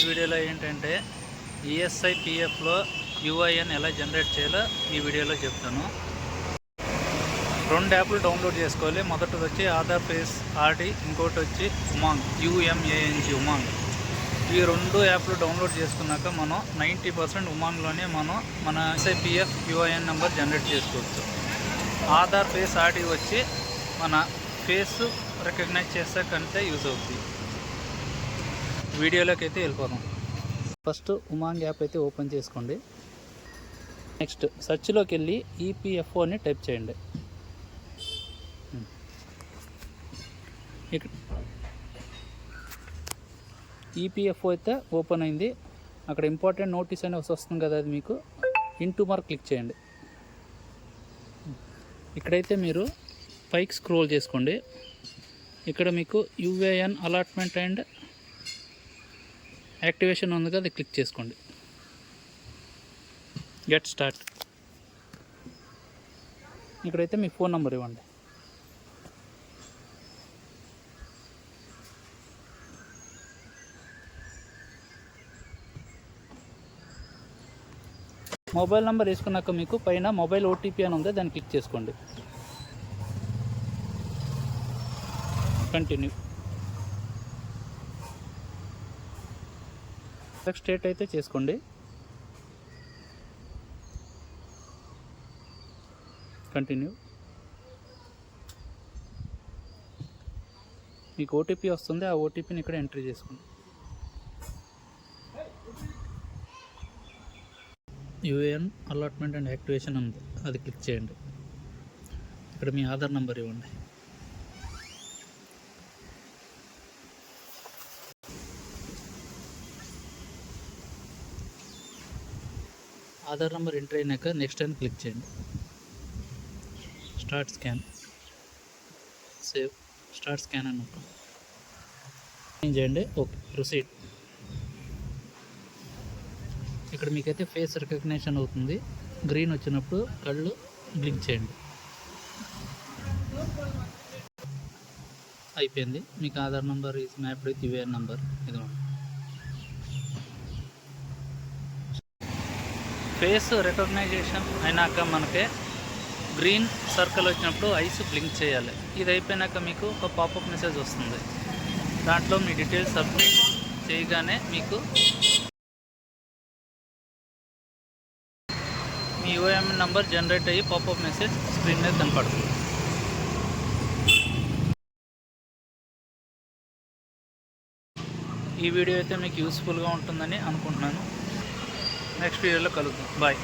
ఈ వీడియోలో ఏంటంటే ఈఎస్ఐ పిఎఫ్లో యూఐఎన్ ఎలా జనరేట్ చేయాలో ఈ వీడియోలో చెప్తాను. 2 యాప్లు డౌన్లోడ్ చేసుకోవాలి. మొదటిది వచ్చి ఆధార్ ఫేస్ ఆర్డి, ఇంకోటి వచ్చి ఉమాంగ్ UMANG ఉమాంగ్. ఈ 2 యాప్లు డౌన్లోడ్ చేసుకున్నాక మనం 90% ఉమాంగ్లోనే మనం మన SIPF యూఐఎన్ నెంబర్ జనరేట్ చేసుకోవచ్చు. ఆధార్ ఫేస్ ఆర్డి వచ్చి మన ఫేస్ రికగ్నైజ్ చేసాకంటే యూజ్ అవుతుంది. వీడియోలోకి అయితే వెళ్ళిపోదాం. ఫస్ట్ ఉమాంగ్ యాప్ అయితే ఓపెన్ చేసుకోండి. నెక్స్ట్ సెర్చ్లోకి వెళ్ళి EPFO అని టైప్ చేయండి. ఇక్కడ EPFO అయితే ఓపెన్ అయింది. అక్కడ ఇంపార్టెంట్ నోటీస్ అని వస్తుంది కదా, అది మీకు ఇంటూ మార్క్ క్లిక్ చేయండి. ఇక్కడైతే మీరు పైకి స్క్రోల్ చేసుకోండి. ఇక్కడ మీకు UAN అలాట్మెంట్ అండ్ యాక్టివేషన్ ఉంది కదా, అది క్లిక్ చేసుకోండి. Get start. ఇక్కడైతే మీ ఫోన్ నెంబర్ ఇవ్వండి. మొబైల్ నెంబర్ వేసుకున్నాక మీకు పైన మొబైల్ OTP అని ఉంది, దాన్ని క్లిక్ చేసుకోండి. కంటిన్యూ. స్టేట్ అయితే చేసుకోండి. కంటిన్యూ. మీకు OTP వస్తుంది, ఆ OTPని ఇక్కడ ఎంట్రీ చేసుకోండి. UAN అలాట్మెంట్ అండ్ యాక్టివేషన్ ఉంది, అది క్లిక్ చేయండి. ఇక్కడ మీ ఆధార్ నెంబర్ ఇవ్వండి. ఆధార్ నెంబర్ ఎంటర్ అయినాక నెక్స్ట్ అని క్లిక్ చేయండి. Start scan. Save. Start scan అని ఓపెన్ చేయండి. Okay, proceed. ఇక్కడ మీకైతే ఫేస్ రికగ్నిషన్ అవుతుంది. గ్రీన్ వచ్చినప్పుడు కళ్ళు బ్లింక్ చేయండి. అయిపోయింది. మీకు Aadhaar number is mapped with UAN number. ఇది ఫేస్ రికగ్నైజేషన్ అయినాక మనకి గ్రీన్ సర్కిల్ వచ్చినప్పుడు ఐస్ బ్లింక్ చేయాలి. ఇది అయిపోయినాక మీకు ఒక పాపప్ మెసేజ్ వస్తుంది. దాంట్లో మీ డీటెయిల్స్ సబ్మిట్ చేయగానే మీకు మీ UAN నెంబర్ జనరేట్ అయ్యి పాపప్ మెసేజ్ స్క్రీన్ మీద కనపడుతుంది. ఈ వీడియో అయితే మీకు యూస్ఫుల్గా ఉంటుందని అనుకుంటున్నాను. నెక్స్ట్ వీడియోలో కలుద్దాం. బాయ్.